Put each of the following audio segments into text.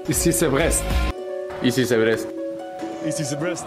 Ici c'est Brest. Ici, c'est Brest. Ici c'est Brest.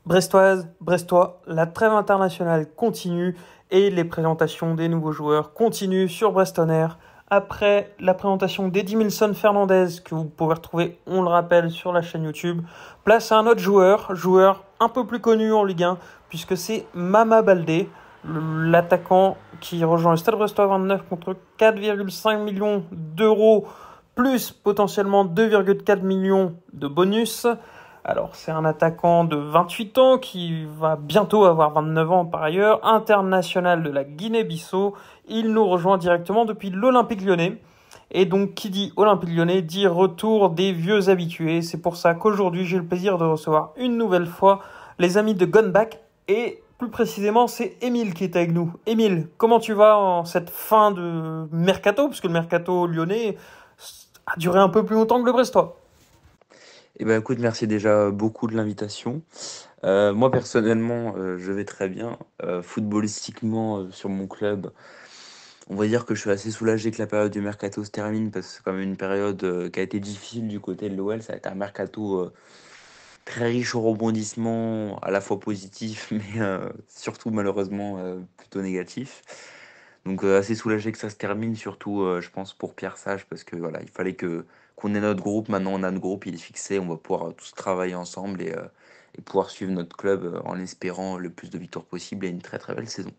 Brestoise, Brestois, la trêve internationale continue et les présentations des nouveaux joueurs continuent sur Brest On Air. Après la présentation d'Eddie Milson Fernandez, que vous pouvez retrouver, on le rappelle, sur la chaîne YouTube, place à un autre joueur un peu plus connu en Ligue 1, puisque c'est Mama Baldé, l'attaquant qui rejoint le Stade Brestois 29 contre 4,5 millions d'euros, plus potentiellement 2,4 millions de bonus. Alors, c'est un attaquant de 28 ans qui va bientôt avoir 29 ans par ailleurs, international de la Guinée-Bissau. Il nous rejoint directement depuis l'Olympique Lyonnais. Et donc, qui dit Olympique Lyonnais dit retour des vieux habitués. C'est pour ça qu'aujourd'hui, j'ai le plaisir de recevoir une nouvelle fois les amis de Gone Back. Et plus précisément, c'est Émile qui est avec nous. Émile, comment tu vas en cette fin de mercato? Parce que le mercato lyonnais a duré un peu plus longtemps que le brestois. Eh ben, écoute, merci déjà beaucoup de l'invitation. Moi, personnellement, je vais très bien. Footballistiquement, sur mon club, on va dire que je suis assez soulagé que la période du mercato se termine parce que c'est quand même une période qui a été difficile du côté de l'OL. Ça a été un mercato très riche au rebondissement, à la fois positif, mais surtout malheureusement plutôt négatif. Donc assez soulagé que ça se termine, surtout je pense pour Pierre Sage, parce que voilà, il fallait que qu'on ait notre groupe. Maintenant on a notre groupe, il est fixé, on va pouvoir tous travailler ensemble et pouvoir suivre notre club en espérant le plus de victoires possible et une très très belle saison.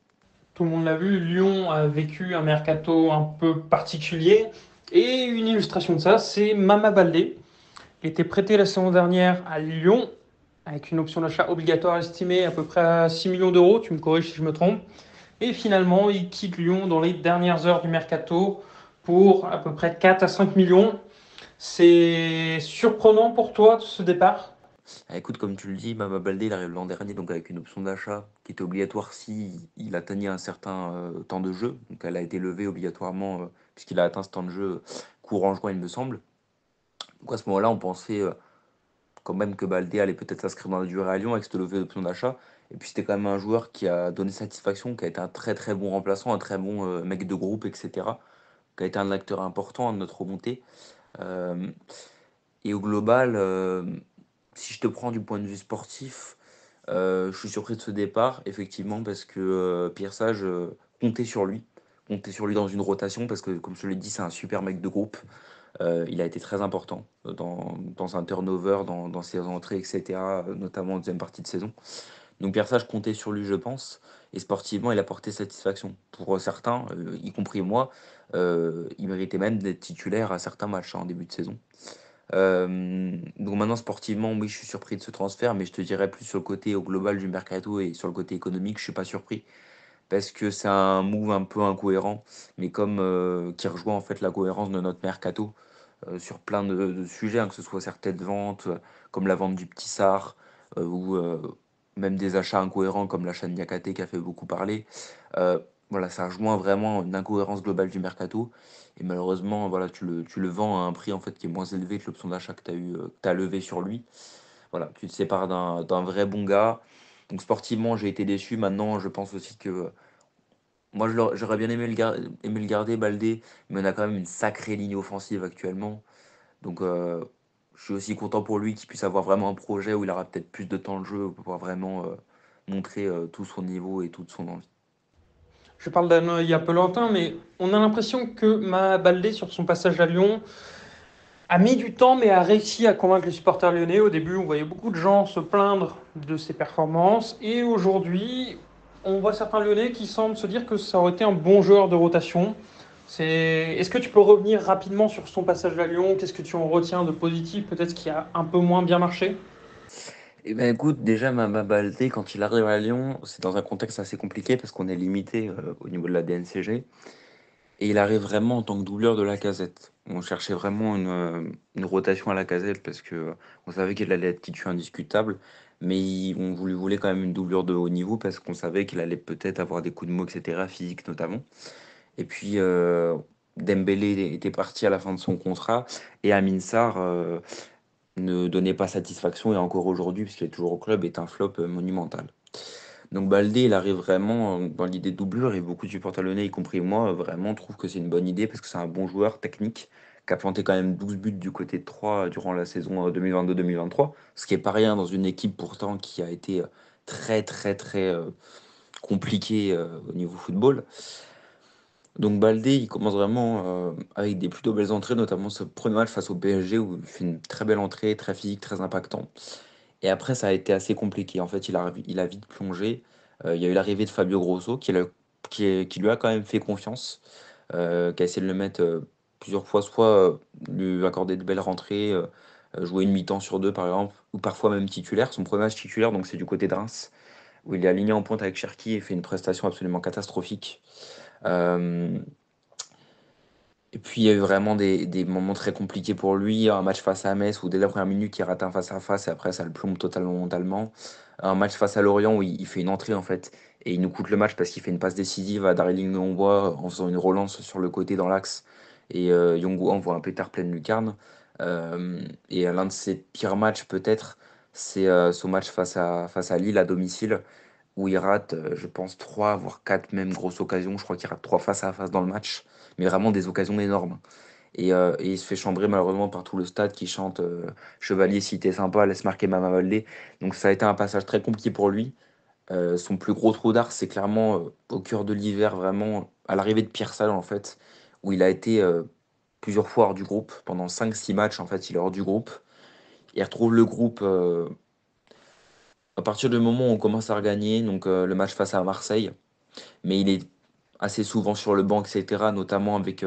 Tout le monde l'a vu, Lyon a vécu un mercato un peu particulier. Et une illustration de ça, c'est Mama Baldé. Il était prêté la saison dernière à Lyon, avec une option d'achat obligatoire estimée à peu près à 6 millions d'euros, tu me corriges si je me trompe. Et finalement, il quitte Lyon dans les dernières heures du mercato pour à peu près 4 à 5 millions. C'est surprenant pour toi ce départ? Ah, écoute, comme tu le dis, Mama Baldé, il arrive l'an dernier donc avec une option d'achat qui était obligatoire si il atteignait un certain temps de jeu. Donc elle a été levée obligatoirement puisqu'il a atteint ce temps de jeu courant juin, il me semble. Donc à ce moment-là, on pensait quand même que Baldé allait peut-être s'inscrire dans la durée à Lyon avec cette levée d'option d'achat. Et puis c'était quand même un joueur qui a donné satisfaction, qui a été un très très bon remplaçant, un très bon mec de groupe, etc. Qui a été un acteur important de notre remontée. Euh, et au global, si je te prends du point de vue sportif, je suis surpris de ce départ, effectivement, parce que Pierre Sage comptait sur lui. Comptait sur lui dans une rotation, parce que comme je l'ai dit, c'est un super mec de groupe. Il a été très important dans un turnover, dans ses entrées, etc., notamment en deuxième partie de saison. Donc Pierre Sage comptait sur lui, je pense, et sportivement, il a porté satisfaction. Pour certains, y compris moi, il méritait même d'être titulaire à certains matchs en début de saison. Donc maintenant, sportivement, oui, je suis surpris de ce transfert, mais je te dirais plus sur le côté au global du mercato et sur le côté économique, je suis pas surpris parce que c'est un move un peu incohérent, mais comme qui rejoint en fait la cohérence de notre mercato sur plein de sujets, hein, que ce soit certaines ventes, comme la vente du Petit Sarr, ou même des achats incohérents comme l'achat de Niakate qui a fait beaucoup parler. Euh, voilà, ça rejoint vraiment une incohérence globale du mercato. Et malheureusement, voilà, tu le vends à un prix en fait qui est moins élevé que l'option d'achat que tu as eu, que tu levé sur lui. Voilà, tu te sépares d'un vrai bon gars. Donc sportivement, j'ai été déçu. Maintenant, je pense aussi que moi, j'aurais bien aimé le garder, Baldé, mais on a quand même une sacrée ligne offensive actuellement. Donc, je suis aussi content pour lui qu'il puisse avoir vraiment un projet où il aura peut-être plus de temps de jeu pour pouvoir vraiment montrer tout son niveau et toute son envie. Je parle d'un œil un peu lointain, mais on a l'impression que Mama Baldé, sur son passage à Lyon, a mis du temps, mais a réussi à convaincre les supporters lyonnais. Au début, on voyait beaucoup de gens se plaindre de ses performances. Et aujourd'hui, on voit certains lyonnais qui semblent se dire que ça aurait été un bon joueur de rotation. Est-ce que tu peux revenir rapidement sur son passage à Lyon? Qu'est-ce que tu en retiens de positif? Peut-être qui a un peu moins bien marché? Eh ben écoute, déjà Mama Baldé, quand il arrive à Lyon, c'est dans un contexte assez compliqué parce qu'on est limité au niveau de la DNCG. Et il arrive vraiment en tant que doubleur de Lacazette. On cherchait vraiment une rotation à Lacazette parce que on savait qu'il allait être titulaire indiscutable, mais voulait quand même une doublure de haut niveau parce qu'on savait qu'il allait peut-être avoir des coups de mou, etc., physiques notamment. Et puis, Dembélé était parti à la fin de son contrat et Amin Sarr ne donnait pas satisfaction et encore aujourd'hui, puisqu'il est toujours au club, est un flop monumental. Donc Baldé, il arrive vraiment dans l'idée de doublure et beaucoup de supporters lyonnais, y compris moi, vraiment trouvent que c'est une bonne idée parce que c'est un bon joueur technique qui a planté quand même 12 buts du côté de Troyes durant la saison 2022-2023, ce qui est pas rien dans une équipe pourtant qui a été très très très compliquée au niveau football. Donc Baldé, il commence vraiment avec des plutôt belles entrées, notamment ce premier match face au PSG où il fait une très belle entrée, très physique, très impactant. Et après, ça a été assez compliqué. En fait, il a vite plongé. Il y a eu l'arrivée de Fabio Grosso qui lui a quand même fait confiance, qui a essayé de le mettre plusieurs fois, soit lui accorder de belles rentrées, jouer une mi-temps sur deux par exemple, ou parfois même titulaire. Son premier match titulaire, donc c'est du côté de Reims, où il est aligné en pointe avec Cherki et fait une prestation absolument catastrophique. Euh, et puis il y a eu vraiment des moments très compliqués pour lui. Un match face à Metz où dès la première minute il rate un face-à-face et après ça le plombe totalement mentalement. Un match face à Lorient où il fait une entrée en fait et il nous coûte le match parce qu'il fait une passe décisive à Darling Ngombois en faisant une relance sur le côté dans l'axe et Yongo envoie un pétard pleine lucarne. Et l'un de ses pires matchs peut-être c'est son match face à Lille à domicile où il rate, je pense, trois, voire quatre même grosses occasions. Je crois qu'il rate trois face à face dans le match, mais vraiment des occasions énormes. Et il se fait chambrer malheureusement par tout le stade qui chante Chevalier, si t'es sympa, laisse marquer Mama Baldé. Donc ça a été un passage très compliqué pour lui. Son plus gros trou d'art, c'est clairement au cœur de l'hiver, vraiment à l'arrivée de Pierre Salle en fait, où il a été plusieurs fois hors du groupe. Pendant 5 6 matchs, en fait, il est hors du groupe. Il retrouve le groupe à partir du moment où on commence à regagner, donc le match face à Marseille. Mais il est assez souvent sur le banc, etc. Notamment avec,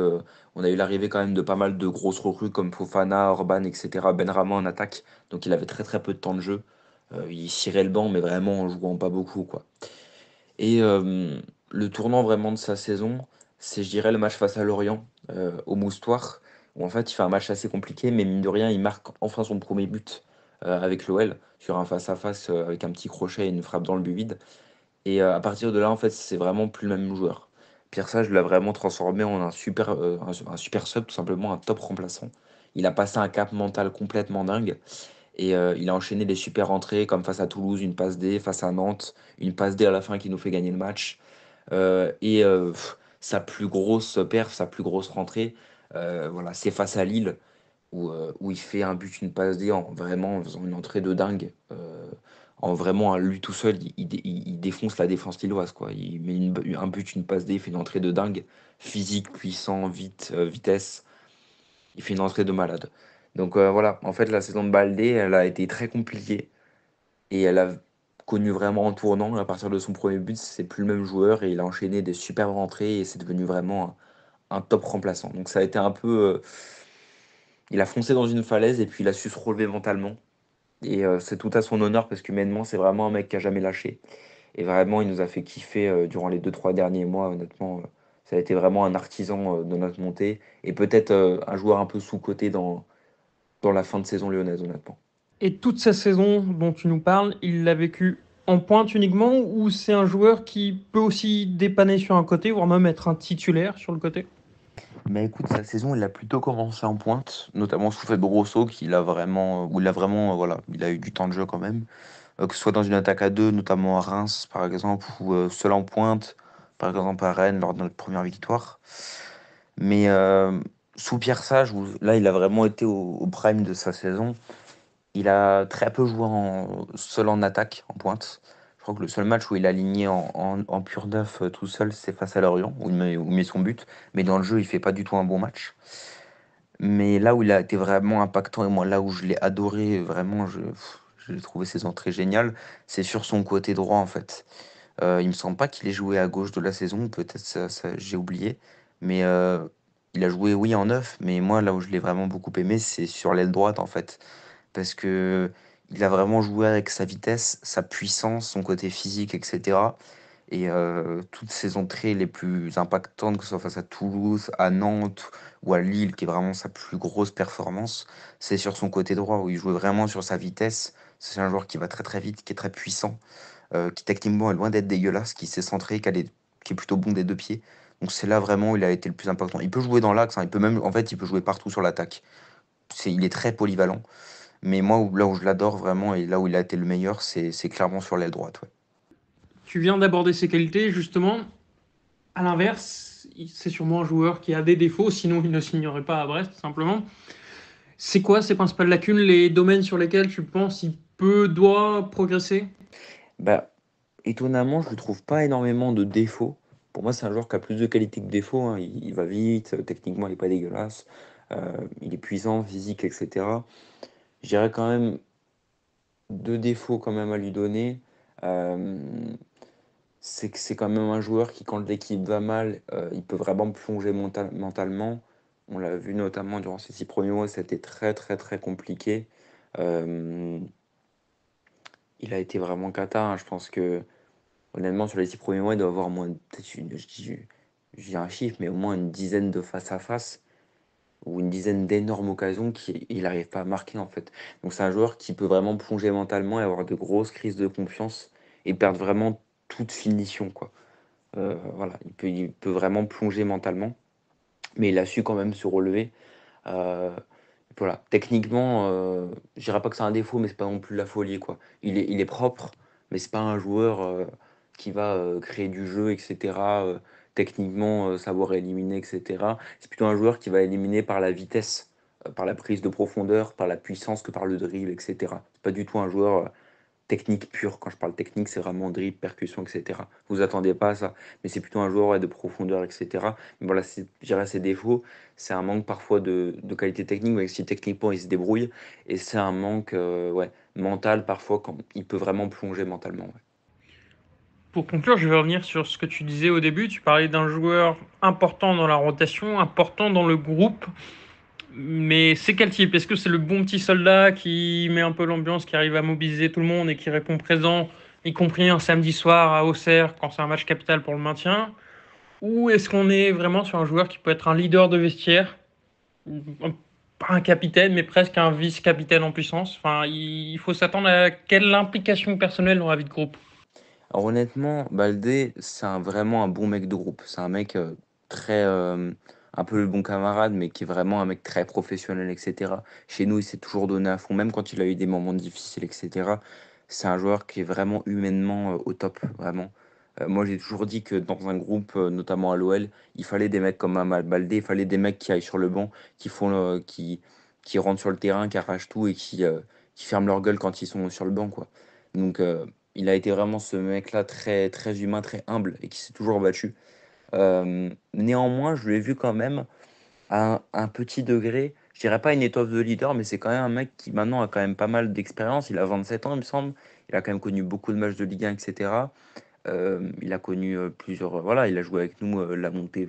on a eu l'arrivée quand même de pas mal de grosses recrues comme Fofana, Orban, etc. Benrahma en attaque, donc il avait très très peu de temps de jeu. Il cirait le banc, mais vraiment en jouant pas beaucoup, quoi. Et le tournant vraiment de sa saison, c'est, je dirais, le match face à Lorient, au Moustoir, où en fait il fait un match assez compliqué, mais mine de rien, il marque enfin son premier but avec l'OL sur un face-à-face avec un petit crochet et une frappe dans le but vide. Et à partir de là, en fait, c'est vraiment plus le même joueur. Pierre Sage l'a vraiment transformé en un super sub, tout simplement un top remplaçant. Il a passé un cap mental complètement dingue et il a enchaîné des super entrées comme face à Toulouse, une passe D, face à Nantes, une passe D à la fin qui nous fait gagner le match. Sa plus grosse perf, sa plus grosse rentrée, voilà, c'est face à Lille où il fait un but, une passe D en faisant une entrée de dingue. En vraiment, à lui tout seul, il défonce la défense lilloise, quoi. Il met un but, une passe D, il fait une entrée de dingue. Physique, puissant, vitesse. Il fait une entrée de malade. Donc voilà, en fait, la saison de Baldé, elle a été très compliquée. Et elle a connu vraiment un tournant. À partir de son premier but, c'est plus le même joueur et il a enchaîné des superbes rentrées et c'est devenu vraiment un top remplaçant. Donc ça a été un peu. Il a foncé dans une falaise et puis il a su se relever mentalement. Et c'est tout à son honneur parce qu'humainement, c'est vraiment un mec qui a jamais lâché. Et vraiment, il nous a fait kiffer durant les 2 3 derniers mois. Honnêtement, ça a été vraiment un artisan de notre montée et peut-être un joueur un peu sous-coté dans la fin de saison lyonnaise, honnêtement. Et toute sa saison dont tu nous parles, il l'a vécu en pointe uniquement ou c'est un joueur qui peut aussi dépanner sur un côté, voire même être un titulaire sur le côté? Mais écoute, sa saison, il a plutôt commencé en pointe, notamment sous Fabio Grosso, où il a vraiment, voilà, il a eu du temps de jeu quand même, que ce soit dans une attaque à deux, notamment à Reims, par exemple, ou seul en pointe, par exemple à Rennes, lors de notre première victoire. Mais sous Pierre Sage, où là, il a vraiment été au prime de sa saison, il a très peu joué seul en attaque, en pointe. Je crois que le seul match où il a aligné en pur neuf tout seul, c'est face à Lorient, où il met son but. Mais dans le jeu, il fait pas du tout un bon match. Mais là où il a été vraiment impactant, et moi là où je l'ai adoré, vraiment, j'ai trouvé ses entrées géniales, c'est sur son côté droit en fait. Il me semble pas qu'il ait joué à gauche de la saison, peut-être j'ai oublié. Mais il a joué, oui, en neuf, mais moi là où je l'ai vraiment beaucoup aimé, c'est sur l'aile droite en fait parce que il a vraiment joué avec sa vitesse, sa puissance, son côté physique, etc. Et toutes ses entrées les plus impactantes, que ce soit face à Toulouse, à Nantes ou à Lille, qui est vraiment sa plus grosse performance, c'est sur son côté droit, où il jouait vraiment sur sa vitesse. C'est un joueur qui va très très vite, qui est très puissant, qui techniquement est loin d'être dégueulasse, qui sait centrer, qui est plutôt bon des deux pieds. Donc c'est là vraiment où il a été le plus important. Il peut jouer dans l'axe, hein, il peut même, en fait, il peut jouer partout sur l'attaque. Il est très polyvalent. Mais moi, là où je l'adore vraiment et là où il a été le meilleur, c'est clairement sur l'aile droite. Ouais. Tu viens d'aborder ses qualités, justement. À l'inverse, c'est sûrement un joueur qui a des défauts, sinon il ne signerait pas à Brest, tout simplement. C'est quoi ses principales lacunes, les domaines sur lesquels tu penses il doit progresser? Bah, étonnamment, je ne trouve pas énormément de défauts. Pour moi, c'est un joueur qui a plus de qualité que de défauts, hein. Il va vite, techniquement, il n'est pas dégueulasse. Il est puissant, physique, etc. Je dirais quand même deux défauts quand même à lui donner. Euh, c'est que c'est quand même un joueur qui, quand l'équipe va mal, il peut vraiment plonger mentalement. On l'a vu notamment durant ces 6 premiers mois, c'était très très très compliqué. Euh, il a été vraiment cata, hein. Je pense que honnêtement, sur les 6 premiers mois, il doit avoir moins, peut-être je dis un chiffre, mais au moins une dizaine de face à face ou une dizaine d'énormes occasions qu'il n'arrive pas à marquer en fait. Donc c'est un joueur qui peut vraiment plonger mentalement et avoir de grosses crises de confiance et perdre vraiment toute finition, quoi. Voilà, il peut vraiment plonger mentalement, mais il a su quand même se relever. Euh, voilà, techniquement, je dirais pas que c'est un défaut, mais c'est pas non plus la folie, quoi. Il est propre, mais c'est pas un joueur qui va créer du jeu, etc. Techniquement, savoir éliminer, etc. C'est plutôt un joueur qui va éliminer par la vitesse, par la prise de profondeur, par la puissance que par le dribble, etc. C'est pas du tout un joueur technique pure. Quand je parle technique, c'est vraiment dribble, percussion, etc. Vous attendez pas à ça, mais c'est plutôt un joueur ouais, de profondeur, etc. Mais voilà, je dirais ses défauts, c'est un manque parfois de qualité technique, même si techniquement il se débrouille, et c'est un manque ouais, mental parfois quand il peut vraiment plonger mentalement. Ouais. Pour conclure, je vais revenir sur ce que tu disais au début. Tu parlais d'un joueur important dans la rotation, important dans le groupe. Mais c'est quel type? Est-ce que c'est le bon petit soldat qui met un peu l'ambiance, qui arrive à mobiliser tout le monde et qui répond présent, y compris un samedi soir à Auxerre quand c'est un match capital pour le maintien? Ou est-ce qu'on est vraiment sur un joueur qui peut être un leader de vestiaire, pas un capitaine, mais presque un vice-capitaine en puissance? Enfin, il faut s'attendre à quelle implication personnelle dans la vie de groupe? Alors honnêtement, Baldé, vraiment un bon mec de groupe. C'est un mec très... un peu le bon camarade, mais qui est vraiment un mec très professionnel, etc. Chez nous, il s'est toujours donné à fond, même quand il a eu des moments difficiles, etc. C'est un joueur qui est vraiment humainement au top, vraiment. Moi, j'ai toujours dit que dans un groupe, notamment à l'OL, il fallait des mecs comme Amal Baldé, il fallait des mecs qui aillent sur le banc, qui rentrent sur le terrain, qui arrachent tout et qui ferment leur gueule quand ils sont sur le banc, quoi. Donc, il a été vraiment ce mec-là très, très humain, très humble et qui s'est toujours battu. Néanmoins, je l'ai vu quand même à un petit degré. Je dirais pas une étoffe de leader, mais c'est quand même un mec qui maintenant a quand même pas mal d'expérience. Il a 27 ans, il me semble. Il a quand même connu beaucoup de matchs de Ligue 1, etc. Il a connu plusieurs. Voilà, il a joué avec nous la remontée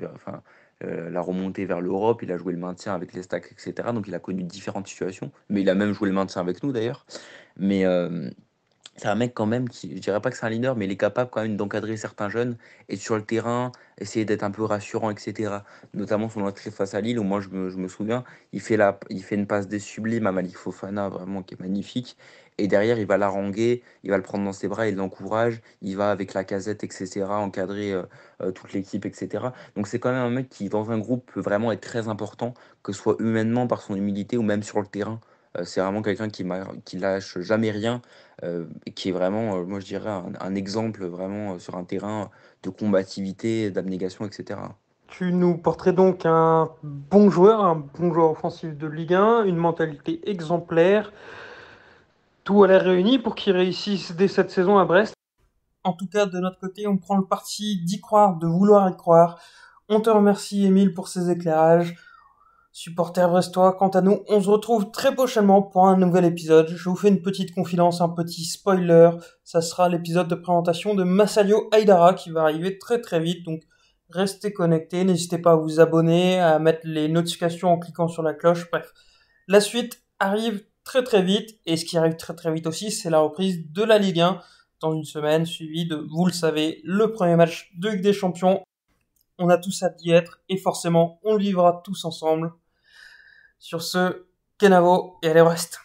vers l'Europe. Il a joué le maintien avec les Stacks, etc. Donc il a connu différentes situations. Mais il a même joué le maintien avec nous d'ailleurs. Mais c'est un mec quand même qui, je dirais pas que c'est un leader, mais il est capable quand même d'encadrer certains jeunes et sur le terrain, essayer d'être un peu rassurant, etc. Notamment son entrée face à Lille, où moi je me souviens, il fait une passe des sublimes à Malik Fofana, vraiment qui est magnifique. Et derrière, il va l'haranguer, il va le prendre dans ses bras, il l'encourage, il va avec la casette, etc., encadrer toute l'équipe, etc. Donc c'est quand même un mec qui, dans un groupe, peut vraiment être très important, que ce soit humainement par son humilité ou même sur le terrain. C'est vraiment quelqu'un qui lâche jamais rien et qui est vraiment, moi je dirais, un exemple vraiment sur un terrain de combativité, d'abnégation, etc. Tu nous porterais donc un bon joueur offensif de Ligue 1, une mentalité exemplaire, tout à l'air réuni pour qu'il réussisse dès cette saison à Brest. En tout cas, de notre côté, on prend le parti d'y croire, de vouloir y croire. On te remercie, Émile, pour ces éclairages. Supporters brestois, quant à nous, on se retrouve très prochainement pour un nouvel épisode. Je vous fais une petite confidence, un petit spoiler. Ça sera l'épisode de présentation de Massalio Haidara qui va arriver très très vite. Donc, restez connectés. N'hésitez pas à vous abonner, à mettre les notifications en cliquant sur la cloche. Bref, la suite arrive très très vite. Et ce qui arrive très très vite aussi, c'est la reprise de la Ligue 1 dans une semaine, suivie de, vous le savez, le premier match de Ligue des Champions. On a tous hâte d'y être et forcément, on le vivra tous ensemble. Sur ce, Kenavo et allez Brest.